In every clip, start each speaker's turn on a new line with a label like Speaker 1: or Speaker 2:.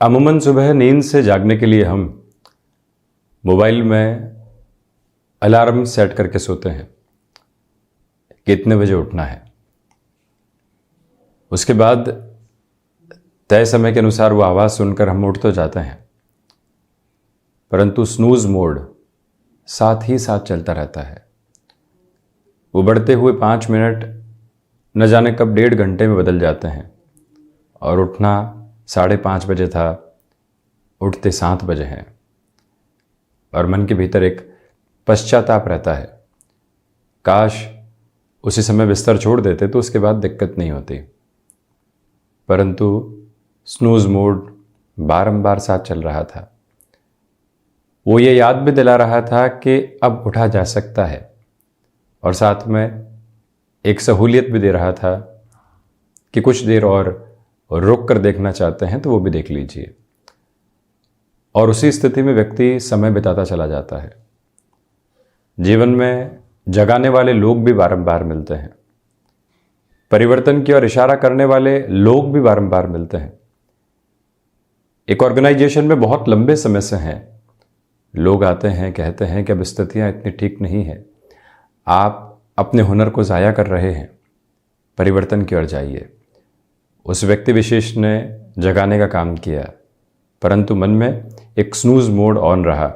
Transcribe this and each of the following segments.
Speaker 1: अमूमन सुबह नींद से जागने के लिए हम मोबाइल में अलार्म सेट करके सोते हैं कि कितने बजे उठना है। उसके बाद तय समय के अनुसार वो आवाज़ सुनकर हम उठ तो जाते हैं, परंतु स्नूज़ मोड साथ ही साथ चलता रहता है। वो बढ़ते हुए 5 मिनट न जाने कब 1.5 घंटे में बदल जाते हैं और उठना 5:30 बजे था, उठते 7 बजे हैं। और मन के भीतर एक पश्चाताप रहता है, काश उसी समय बिस्तर छोड़ देते तो उसके बाद दिक्कत नहीं होती। परंतु स्नूज़ मोड बारंबार साथ चल रहा था। वो ये याद भी दिला रहा था कि अब उठा जा सकता है, और साथ में एक सहूलियत भी दे रहा था कि कुछ देर और रुक कर देखना चाहते हैं तो वो भी देख लीजिए। और उसी स्थिति में व्यक्ति समय बिताता चला जाता है। जीवन में जगाने वाले लोग भी बारंबार मिलते हैं, परिवर्तन की ओर इशारा करने वाले लोग भी बारंबार मिलते हैं। एक ऑर्गेनाइजेशन में बहुत लंबे समय से हैं, लोग आते हैं, कहते हैं कि अब स्थितियां इतनी ठीक नहीं है, आप अपने हुनर को ज़ाया कर रहे हैं, परिवर्तन की ओर जाइए। उस व्यक्ति विशेष ने जगाने का काम किया, परंतु मन में एक स्नूज़ मोड ऑन रहा।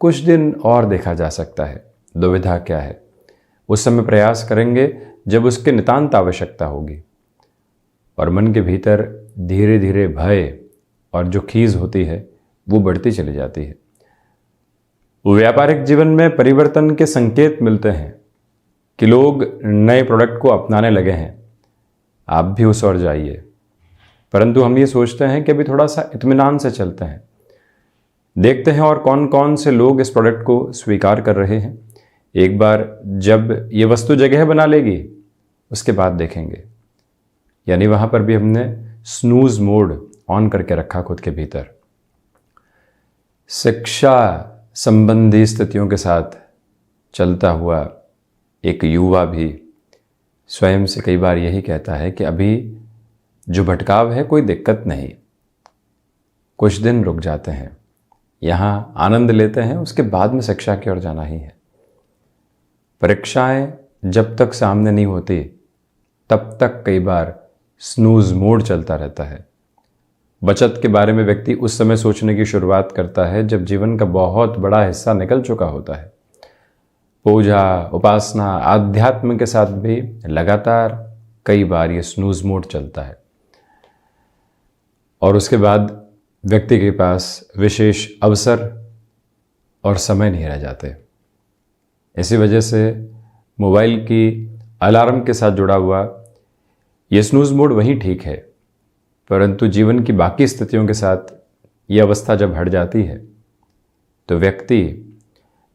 Speaker 1: कुछ दिन और देखा जा सकता है, दुविधा क्या है, उस समय प्रयास करेंगे जब उसके नितांत आवश्यकता होगी। और मन के भीतर धीरे धीरे भय और जो खीज होती है वो बढ़ती चली जाती है। व्यापारिक जीवन में परिवर्तन के संकेत मिलते हैं कि लोग नए प्रोडक्ट को अपनाने लगे हैं, आप भी उस ओर जाइए। परंतु हम ये सोचते हैं कि अभी थोड़ा सा इत्मीनान से चलते हैं, देखते हैं और कौन कौन से लोग इस प्रोडक्ट को स्वीकार कर रहे हैं। एक बार जब ये वस्तु जगह बना लेगी उसके बाद देखेंगे। यानी वहाँ पर भी हमने स्नूज़ मोड ऑन करके रखा खुद के भीतर। शिक्षा संबंधी स्थितियों के साथ चलता हुआ एक युवा भी स्वयं से कई बार यही कहता है कि अभी जो भटकाव है कोई दिक्कत नहीं, कुछ दिन रुक जाते हैं, यहाँ आनंद लेते हैं, उसके बाद में शिक्षा की ओर जाना ही है। परीक्षाएं जब तक सामने नहीं होती तब तक कई बार स्नूज़ मोड चलता रहता है। बचत के बारे में व्यक्ति उस समय सोचने की शुरुआत करता है जब जीवन का बहुत बड़ा हिस्सा निकल चुका होता है। पूजा, उपासना, आध्यात्म के साथ भी लगातार कई बार ये स्नूज़ मोड चलता है, और उसके बाद व्यक्ति के पास विशेष अवसर और समय नहीं रह जाते। इसी वजह से मोबाइल की अलार्म के साथ जुड़ा हुआ ये स्नूज़ मोड वहीं ठीक है, परंतु जीवन की बाकी स्थितियों के साथ ये अवस्था जब हट जाती है तो व्यक्ति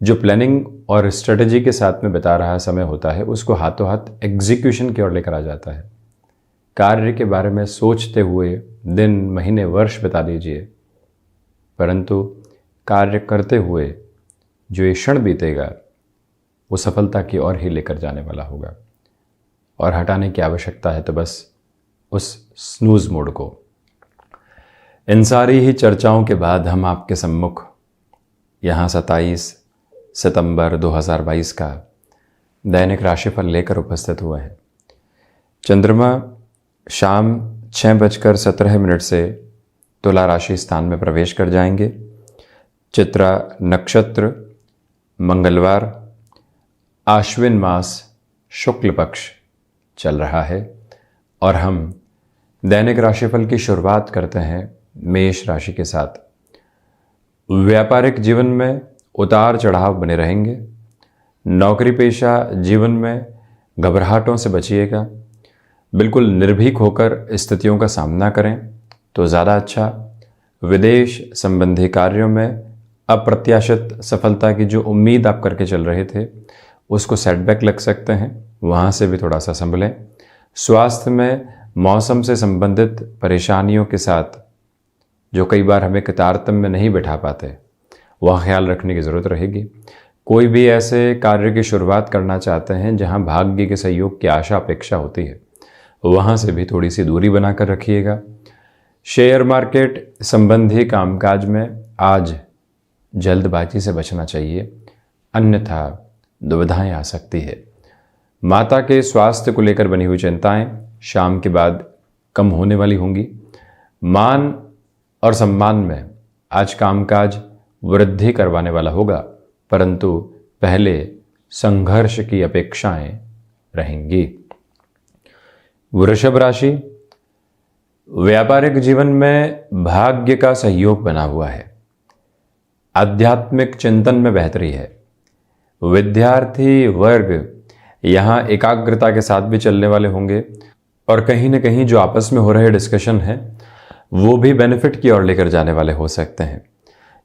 Speaker 1: जो प्लानिंग और स्ट्रेटजी के साथ में बिता रहा समय होता है उसको हाथों हाथ एग्जीक्यूशन की ओर लेकर आ जाता है। कार्य के बारे में सोचते हुए दिन, महीने, वर्ष बिता दीजिए, परंतु कार्य करते हुए जो ये क्षण बीतेगा वो सफलता की ओर ही लेकर जाने वाला होगा। और हटाने की आवश्यकता है तो बस उस स्नूज़ मोड को। इन सारी ही चर्चाओं के बाद हम आपके सम्मुख यहाँ 27 सितंबर 2022 का दैनिक राशिफल लेकर उपस्थित हुए हैं। चंद्रमा शाम 6:17 से तुला राशि स्थान में प्रवेश कर जाएंगे। चित्रा नक्षत्र, मंगलवार, आश्विन मास शुक्ल पक्ष चल रहा है। और हम दैनिक राशिफल की शुरुआत करते हैं मेष राशि के साथ। व्यापारिक जीवन में उतार चढ़ाव बने रहेंगे। नौकरी पेशा जीवन में घबराहटों से बचिएगा। बिल्कुल निर्भीक होकर स्थितियों का सामना करें तो ज़्यादा अच्छा। विदेश संबंधी कार्यों में अप्रत्याशित सफलता की जो उम्मीद आप करके चल रहे थे उसको सेटबैक लग सकते हैं, वहाँ से भी थोड़ा सा संभलें। स्वास्थ्य में मौसम से संबंधित परेशानियों के साथ जो कई बार हमें तारतम्य में नहीं बैठा पाते, वह ख्याल रखने की ज़रूरत रहेगी। कोई भी ऐसे कार्य की शुरुआत करना चाहते हैं जहां भाग्य के सहयोग की आशा अपेक्षा होती है, वहां से भी थोड़ी सी दूरी बनाकर रखिएगा। शेयर मार्केट संबंधी कामकाज में आज जल्दबाजी से बचना चाहिए, अन्यथा दुविधाएं आ सकती है। माता के स्वास्थ्य को लेकर बनी हुई चिंताएं शाम के बाद कम होने वाली होंगी। मान और सम्मान में आज कामकाज वृद्धि करवाने वाला होगा, परंतु पहले संघर्ष की अपेक्षाएं रहेंगी। वृषभ राशि, व्यापारिक जीवन में भाग्य का सहयोग बना हुआ है। आध्यात्मिक चिंतन में बेहतरी है। विद्यार्थी वर्ग यहाँ एकाग्रता के साथ भी चलने वाले होंगे और कहीं ना कहीं जो आपस में हो रहे डिस्कशन है वो भी बेनिफिट की ओर लेकर जाने वाले हो सकते हैं।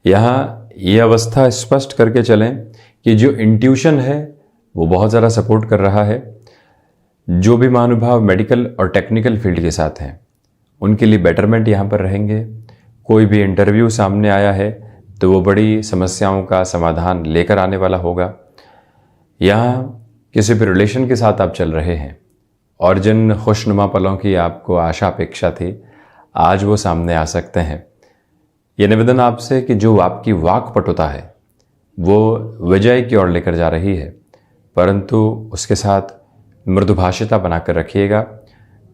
Speaker 1: यहाँ ये अवस्था स्पष्ट करके चलें कि जो इंट्यूशन है वो बहुत ज़्यादा सपोर्ट कर रहा है। जो भी महानुभाव मेडिकल और टेक्निकल फील्ड के साथ हैं उनके लिए बेटरमेंट यहाँ पर रहेंगे। कोई भी इंटरव्यू सामने आया है तो वो बड़ी समस्याओं का समाधान लेकर आने वाला होगा। यहाँ किसी भी रिलेशन के साथ आप चल रहे हैं और जिन खुशनुमा पलों की आपको आशा अपेक्षा थी आज वो सामने आ सकते हैं। ये निवेदन आपसे कि जो आपकी वाक्पटुता है वो विजय की ओर लेकर जा रही है, परंतु उसके साथ मृदुभाषिता बनाकर रखिएगा।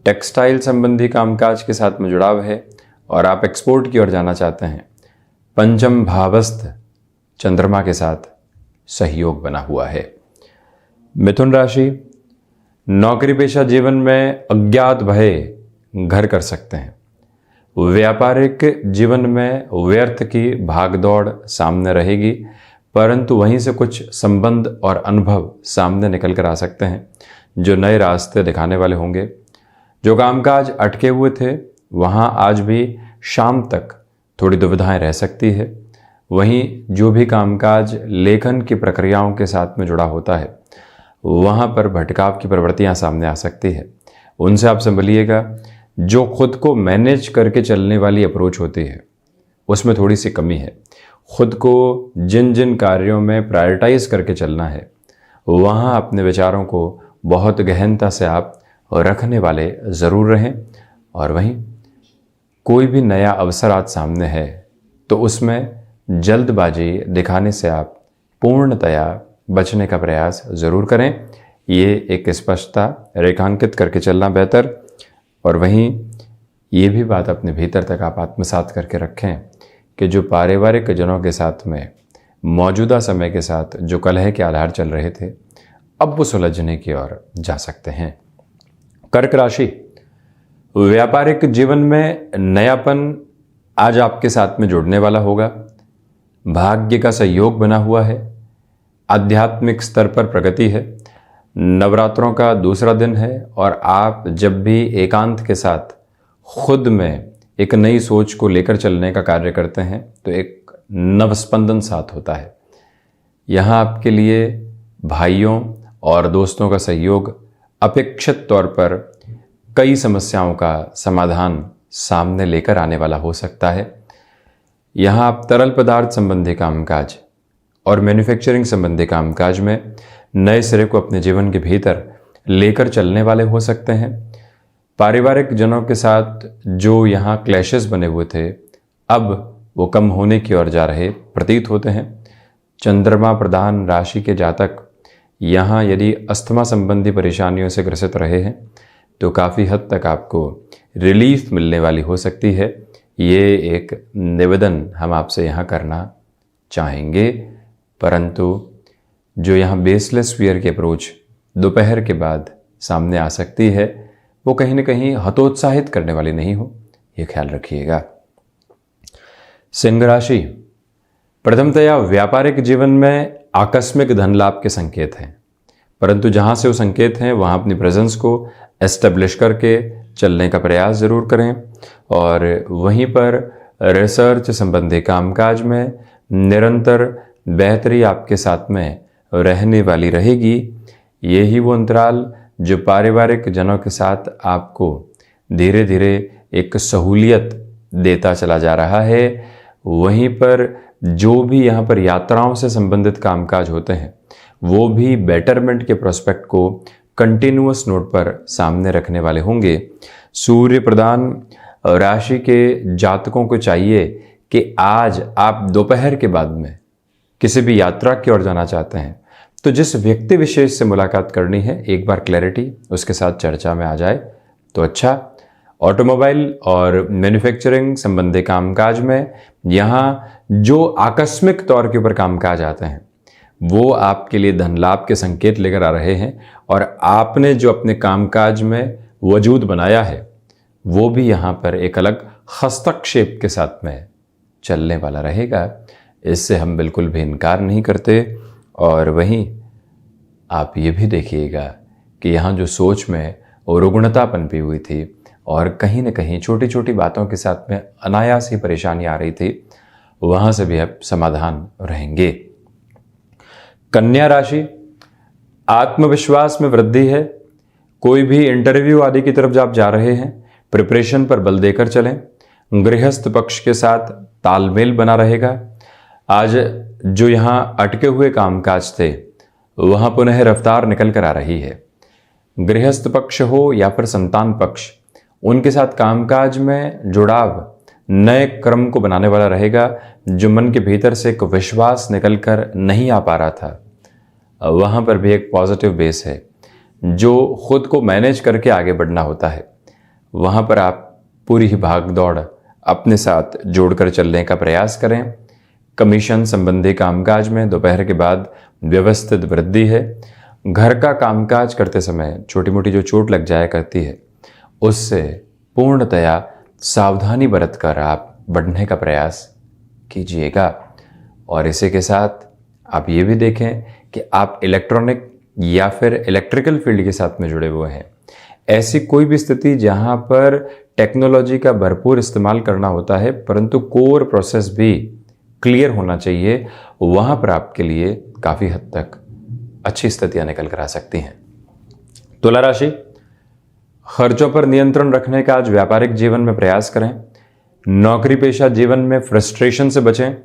Speaker 1: टेक्सटाइल संबंधी कामकाज के साथ में जुड़ाव है और आप एक्सपोर्ट की ओर जाना चाहते हैं। पंचम भावस्थ चंद्रमा के साथ सहयोग बना हुआ है। मिथुन राशि, नौकरी पेशा जीवन में अज्ञात भय घर कर सकते हैं। व्यापारिक जीवन में व्यर्थ की भागदौड़ सामने रहेगी, परंतु वहीं से कुछ संबंध और अनुभव सामने निकल कर आ सकते हैं जो नए रास्ते दिखाने वाले होंगे। जो कामकाज अटके हुए थे वहाँ आज भी शाम तक थोड़ी दुविधाएं रह सकती है। वहीं जो भी कामकाज लेखन की प्रक्रियाओं के साथ में जुड़ा होता है वहाँ पर भटकाव की प्रवृत्तियाँ सामने आ सकती है, उनसे आप संभलिएगा। जो खुद को मैनेज करके चलने वाली अप्रोच होती है उसमें थोड़ी सी कमी है। खुद को जिन जिन कार्यों में प्रायोरिटाइज करके चलना है वहाँ अपने विचारों को बहुत गहनता से आप रखने वाले ज़रूर रहें। और वहीं कोई भी नया अवसर आज सामने है तो उसमें जल्दबाजी दिखाने से आप पूर्णतया बचने का प्रयास ज़रूर करें। ये एक स्पष्टता रेखांकित करके चलना बेहतर। और वहीं ये भी बात अपने भीतर तक आप आत्मसात करके रखें कि जो पारिवारिक जनों के साथ में मौजूदा समय के साथ जो कलह के आधार चल रहे थे अब वो सुलझने की ओर जा सकते हैं। कर्क राशि, व्यापारिक जीवन में नयापन आज आपके साथ में जुड़ने वाला होगा। भाग्य का सहयोग बना हुआ है। आध्यात्मिक स्तर पर प्रगति है। नवरात्रों का दूसरा दिन है और आप जब भी एकांत के साथ खुद में एक नई सोच को लेकर चलने का कार्य करते हैं तो एक नवस्पंदन साथ होता है। यहाँ आपके लिए भाइयों और दोस्तों का सहयोग अपेक्षित तौर पर कई समस्याओं का समाधान सामने लेकर आने वाला हो सकता है। यहाँ आप तरल पदार्थ संबंधी कामकाज और मैन्युफैक्चरिंग संबंधी कामकाज में नए सिरे को अपने जीवन के भीतर लेकर चलने वाले हो सकते हैं। पारिवारिक जनों के साथ जो यहाँ क्लैशेस बने हुए थे अब वो कम होने की ओर जा रहे प्रतीत होते हैं। चंद्रमा प्रधान राशि के जातक यहाँ यदि अस्थमा संबंधी परेशानियों से ग्रसित रहे हैं तो काफ़ी हद तक आपको रिलीफ मिलने वाली हो सकती है। ये एक निवेदन हम आपसे यहाँ करना चाहेंगे, परंतु जो यहाँ बेसलेस फियर की अप्रोच दोपहर के बाद सामने आ सकती है वो कहीं ना कहीं हतोत्साहित करने वाली नहीं हो, ये ख्याल रखिएगा। सिंह राशि, प्रथमतया व्यापारिक जीवन में आकस्मिक धन लाभ के संकेत हैं, परंतु जहाँ से वो संकेत हैं वहाँ अपनी प्रेजेंस को एस्टेब्लिश करके चलने का प्रयास ज़रूर करें। और वहीं पर रिसर्च संबंधी कामकाज में निरंतर बेहतरी आपके साथ में रहने वाली रहेगी। यही वो अंतराल जो पारिवारिक जनों के साथ आपको धीरे धीरे एक सहूलियत देता चला जा रहा है। वहीं पर जो भी यहाँ पर यात्राओं से संबंधित कामकाज होते हैं वो भी बेटरमेंट के प्रोस्पेक्ट को कंटिन्यूअस नोट पर सामने रखने वाले होंगे। सूर्य प्रधान राशि के जातकों को चाहिए कि आज आप दोपहर के बाद में किसी भी यात्रा की ओर जाना चाहते हैं तो जिस व्यक्ति विशेष से मुलाकात करनी है, एक बार क्लैरिटी उसके साथ चर्चा में आ जाए तो अच्छा। ऑटोमोबाइल और मैन्युफैक्चरिंग संबंधी कामकाज में यहाँ जो आकस्मिक तौर के ऊपर कामकाज आते हैं वो आपके लिए धन लाभ के संकेत लेकर आ रहे हैं, और आपने जो अपने कामकाज में वजूद बनाया है वो भी यहाँ पर एक अलग हस्तक्षेप के साथ में चलने वाला रहेगा। इससे हम बिल्कुल भी इनकार नहीं करते। और वहीं आप ये भी देखिएगा कि यहाँ जो सोच में रुग्णता पनपी हुई थी और कहीं न कहीं छोटी छोटी बातों के साथ में अनायास ही परेशानी आ रही थी, वहाँ से भी अब समाधान रहेंगे। कन्या राशि, आत्मविश्वास में वृद्धि है। कोई भी इंटरव्यू आदि की तरफ जब आप जा रहे हैं, प्रिपरेशन पर बल देकर चलें। गृहस्थ पक्ष के साथ तालमेल बना रहेगा। आज जो यहाँ अटके हुए कामकाज थे वहाँ पुनः रफ्तार निकल कर आ रही है। गृहस्थ पक्ष हो या फिर संतान पक्ष, उनके साथ कामकाज में जुड़ाव नए क्रम को बनाने वाला रहेगा। जो मन के भीतर से एक विश्वास निकल कर नहीं आ पा रहा था, वहाँ पर भी एक पॉजिटिव बेस है। जो खुद को मैनेज करके आगे बढ़ना होता है, वहाँ पर आप पूरी ही भाग दौड़ अपने साथ जोड़कर चलने का प्रयास करें। कमीशन संबंधी कामकाज में दोपहर के बाद व्यवस्थित वृद्धि है। घर का कामकाज करते समय छोटी मोटी जो चोट लग जाया करती है, उससे पूर्णतया सावधानी बरतकर आप बढ़ने का प्रयास कीजिएगा। और इसी के साथ आप ये भी देखें कि आप इलेक्ट्रॉनिक या फिर इलेक्ट्रिकल फील्ड के साथ में जुड़े हुए हैं। ऐसी कोई भी स्थिति जहां पर टेक्नोलॉजी का भरपूर इस्तेमाल करना होता है परंतु कोर प्रोसेस भी क्लियर होना चाहिए, वहां पर आपके लिए काफ़ी हद तक अच्छी स्थितियां निकल कर आ सकती हैं। तुला राशि, खर्चों पर नियंत्रण रखने का आज व्यापारिक जीवन में प्रयास करें। नौकरी पेशा जीवन में फ्रस्ट्रेशन से बचें।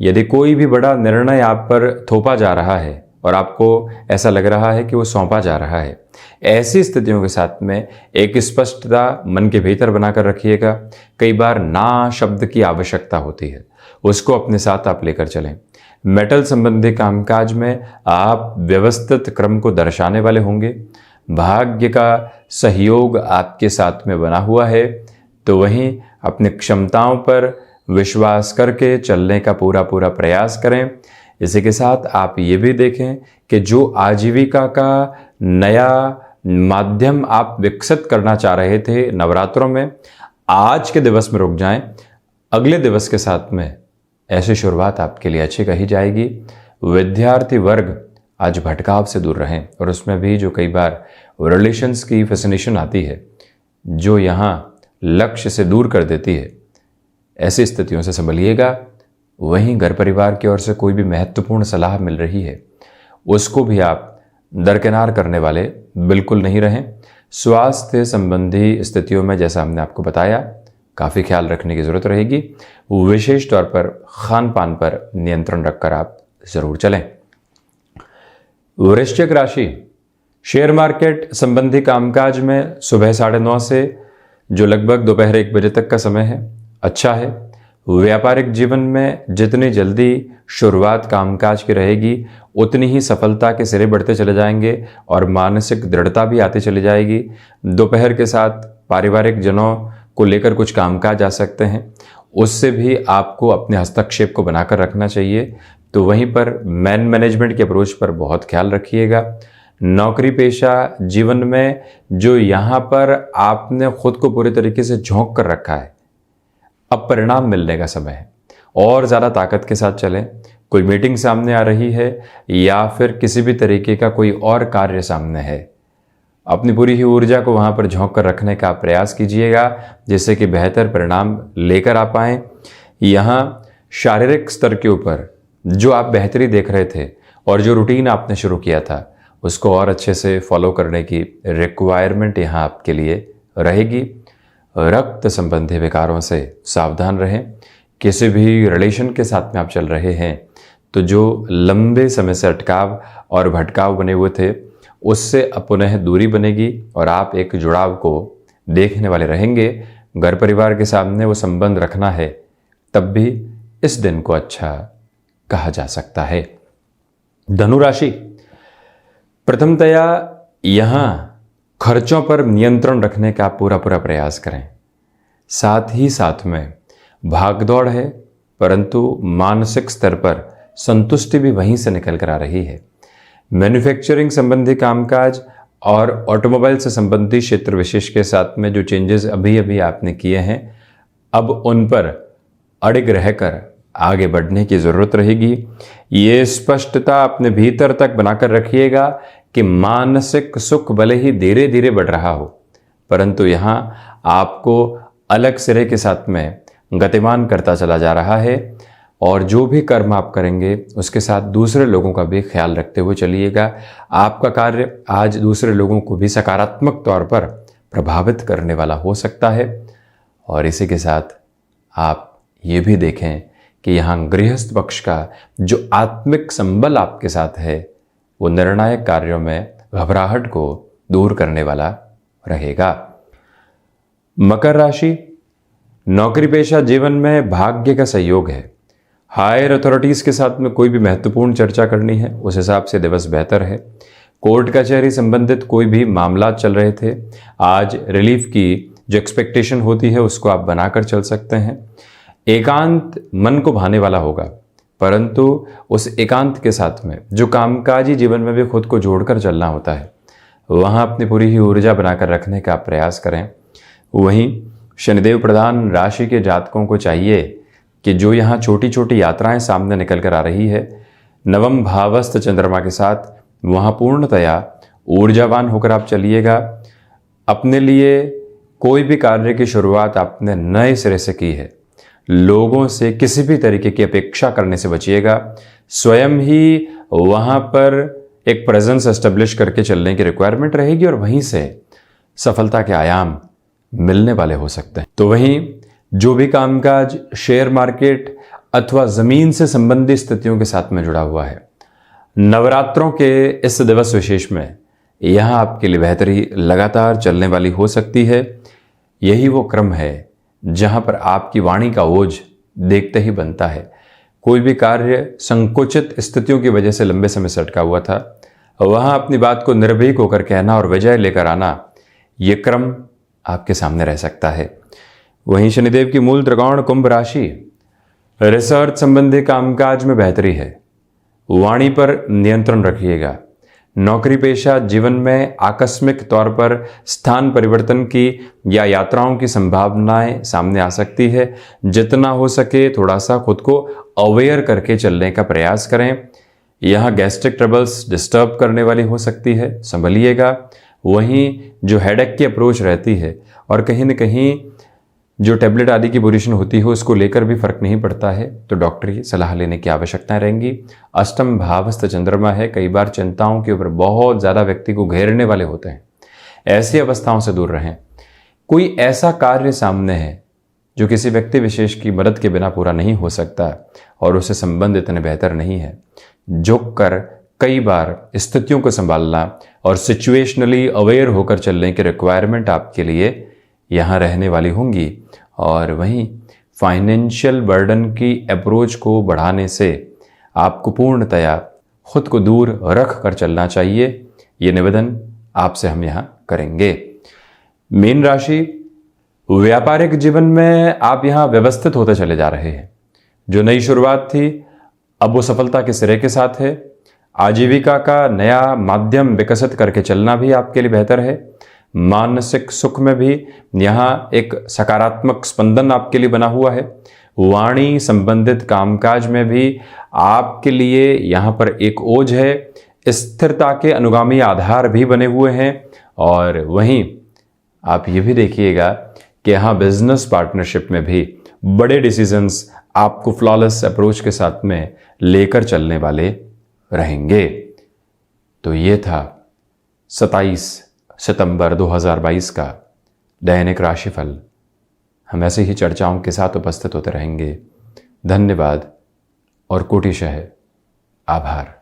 Speaker 1: यदि कोई भी बड़ा निर्णय आप पर थोपा जा रहा है और आपको ऐसा लग रहा है कि वो सौंपा जा रहा है, ऐसी स्थितियों के साथ में एक स्पष्टता मन के भीतर बनाकर रखिएगा। कई बार ना शब्द की आवश्यकता होती है, उसको अपने साथ आप लेकर चलें। मेटल संबंधी कामकाज में आप व्यवस्थित क्रम को दर्शाने वाले होंगे। भाग्य का सहयोग आपके साथ में बना हुआ है, तो वहीं अपनी क्षमताओं पर विश्वास करके चलने का पूरा प्रयास करें। इसी के साथ आप ये भी देखें कि जो आजीविका का नया माध्यम आप विकसित करना चाह रहे थे नवरात्रों में, आज के दिवस में रुक जाएं। अगले दिवस के साथ में ऐसी शुरुआत आपके लिए अच्छी कही जाएगी। विद्यार्थी वर्ग आज भटकाव से दूर रहें, और उसमें भी जो कई बार रिलेशंस की फैसिनेशन आती है जो यहाँ लक्ष्य से दूर कर देती है, ऐसी स्थितियों से संभलिएगा। वहीं घर परिवार की ओर से कोई भी महत्वपूर्ण सलाह मिल रही है, उसको भी आप दरकिनार करने वाले बिल्कुल नहीं रहें। स्वास्थ्य संबंधी स्थितियों में जैसा हमने आपको बताया, काफ़ी ख्याल रखने की ज़रूरत रहेगी। विशेष तौर पर खान पान पर नियंत्रण रखकर आप ज़रूर चलें। वृश्चिक राशि, शेयर मार्केट संबंधी कामकाज में सुबह 9:30 से जो लगभग दोपहर 1 बजे तक का समय है, अच्छा है। व्यापारिक जीवन में जितनी जल्दी शुरुआत कामकाज की रहेगी, उतनी ही सफलता के सिरे बढ़ते चले जाएंगे और मानसिक दृढ़ता भी आती चली जाएगी। दोपहर के साथ पारिवारिक जनों को लेकर कुछ कामकाज आ सकते हैं, उससे भी आपको अपने हस्तक्षेप को बनाकर रखना चाहिए। तो वहीं पर मैन मैनेजमेंट के अप्रोच पर बहुत ख्याल रखिएगा। नौकरी पेशा जीवन में जो यहाँ पर आपने खुद को पूरे तरीके से झोंक कर रखा है, अब परिणाम मिलने का समय है। और ज़्यादा ताकत के साथ चलें। कोई मीटिंग सामने आ रही है या फिर किसी भी तरीके का कोई और कार्य सामने है, अपनी पूरी ही ऊर्जा को वहाँ पर झोंक कर रखने का प्रयास कीजिएगा, जिससे कि बेहतर परिणाम लेकर आ पाएँ। यहाँ शारीरिक स्तर के ऊपर जो आप बेहतरी देख रहे थे और जो रूटीन आपने शुरू किया था, उसको और अच्छे से फॉलो करने की रिक्वायरमेंट यहाँ आपके लिए रहेगी। रक्त संबंधी विकारों से सावधान रहें। किसी भी रिलेशन के साथ में आप चल रहे हैं तो जो लंबे समय से अटकाव और भटकाव बने हुए थे, उससे अब पुनः दूरी बनेगी और आप एक जुड़ाव को देखने वाले रहेंगे। घर परिवार के सामने वो संबंध रखना है, तब भी इस दिन को अच्छा कहा जा सकता है। धनु राशि, प्रथमतया यहां खर्चों पर नियंत्रण रखने का पूरा प्रयास करें। साथ ही साथ में भागदौड़ है, परंतु मानसिक स्तर पर संतुष्टि भी वहीं से निकल कर आ रही है। मैन्युफैक्चरिंग संबंधी कामकाज और ऑटोमोबाइल से संबंधी क्षेत्र विशेष के साथ में जो चेंजेस अभी आपने किए हैं, अब उन पर अड़िग रहकर आगे बढ़ने की जरूरत रहेगी। ये स्पष्टता अपने भीतर तक बनाकर रखिएगा कि मानसिक सुख भले ही धीरे धीरे बढ़ रहा हो, परंतु यहां आपको अलग सिरे के साथ में गतिमान करता चला जा रहा है। और जो भी कर्म आप करेंगे उसके साथ दूसरे लोगों का भी ख्याल रखते हुए चलिएगा। आपका कार्य आज दूसरे लोगों को भी सकारात्मक तौर पर प्रभावित करने वाला हो सकता है। और इसी के साथ आप ये भी देखें कि यहाँ गृहस्थ पक्ष का जो आत्मिक संबल आपके साथ है वो निर्णायक कार्यों में घबराहट को दूर करने वाला रहेगा। मकर राशि, नौकरी पेशा जीवन में भाग्य का सहयोग है। हायर अथॉरिटीज के साथ में कोई भी महत्वपूर्ण चर्चा करनी है, उस हिसाब से दिवस बेहतर है। कोर्ट कचहरी संबंधित कोई भी मामला चल रहे थे, आज रिलीफ की जो एक्सपेक्टेशन होती है उसको आप बनाकर चल सकते हैं। एकांत मन को भाने वाला होगा, परंतु उस एकांत के साथ में जो कामकाजी जीवन में भी खुद को जोड़कर चलना होता है, वहाँ अपनी पूरी ही ऊर्जा बनाकर रखने का प्रयास करें। वहीं शनिदेव प्रधान राशि के जातकों को चाहिए कि जो यहाँ छोटी छोटी यात्राएं सामने निकल कर आ रही है, नवम भावस्थ चंद्रमा के साथ वहाँ पूर्णतया ऊर्जावान होकर आप चलिएगा। अपने लिए कोई भी कार्य की शुरुआत आपने नए सिरे से की है, लोगों से किसी भी तरीके की अपेक्षा करने से बचिएगा। स्वयं ही वहाँ पर एक प्रेजेंस एस्टेब्लिश करके चलने की रिक्वायरमेंट रहेगी और वहीं से सफलता के आयाम मिलने वाले हो सकते हैं। तो वहीं जो भी कामकाज शेयर मार्केट अथवा जमीन से संबंधित स्थितियों के साथ में जुड़ा हुआ है, नवरात्रों के इस दिवस विशेष में यहां आपके लिए बेहतरी लगातार चलने वाली हो सकती है। यही वो क्रम है जहां पर आपकी वाणी का ओझ देखते ही बनता है। कोई भी कार्य संकुचित स्थितियों की वजह से लंबे समय से अटका हुआ था, वहां अपनी बात को निर्भीक होकर कहना और विजय लेकर आना, ये क्रम आपके सामने रह सकता है। वहीं शनिदेव की मूल त्रिकोण कुंभ राशि, रिसर्च संबंधी कामकाज में बेहतरी है। वाणी पर नियंत्रण रखिएगा। नौकरी पेशा जीवन में आकस्मिक तौर पर स्थान परिवर्तन की या यात्राओं की संभावनाएं सामने आ सकती है। जितना हो सके थोड़ा सा खुद को अवेयर करके चलने का प्रयास करें। यहाँ गैस्ट्रिक ट्रबल्स डिस्टर्ब करने वाली हो सकती है, संभलिएगा। वहीं जो हेडेक की अप्रोच रहती है और कहीं न कहीं जो टैबलेट आदि की पोजीशन होती है उसको लेकर भी फर्क नहीं पड़ता है, तो डॉक्टर की सलाह लेने की आवश्यकता रहेंगी। अष्टम भावस्थ चंद्रमा है, कई बार चिंताओं के ऊपर बहुत ज़्यादा व्यक्ति को घेरने वाले होते हैं। ऐसी अवस्थाओं से दूर रहें। कोई ऐसा कार्य सामने है जो किसी व्यक्ति विशेष की मदद के बिना पूरा नहीं हो सकता और उससे संबंध इतने बेहतर नहीं है, झुक कर कई बार स्थितियों को संभालना और सिचुएशनली अवेयर होकर चलने की रिक्वायरमेंट आपके लिए यहाँ रहने वाली होंगी। और वहीं फाइनेंशियल बर्डन की अप्रोच को बढ़ाने से आपको पूर्णतया खुद को दूर रख कर चलना चाहिए। ये निवेदन आपसे हम यहाँ करेंगे। मीन राशि, व्यापारिक जीवन में आप यहाँ व्यवस्थित होते चले जा रहे हैं। जो नई शुरुआत थी अब वो सफलता के सिरे के साथ है। आजीविका का नया माध्यम विकसित करके चलना भी आपके लिए बेहतर है। मानसिक सुख में भी यहाँ एक सकारात्मक स्पंदन आपके लिए बना हुआ है। वाणी संबंधित कामकाज में भी आपके लिए यहाँ पर एक ओज है। स्थिरता के अनुगामी आधार भी बने हुए हैं। और वहीं आप ये भी देखिएगा कि यहाँ बिजनेस पार्टनरशिप में भी बड़े डिसीजंस आपको फ्लॉलेस अप्रोच के साथ में लेकर चलने वाले रहेंगे। तो ये था 27 सितंबर 2022 का दैनिक राशिफल। हम ऐसे ही चर्चाओं के साथ उपस्थित होते रहेंगे। धन्यवाद और कोटिशः आभार।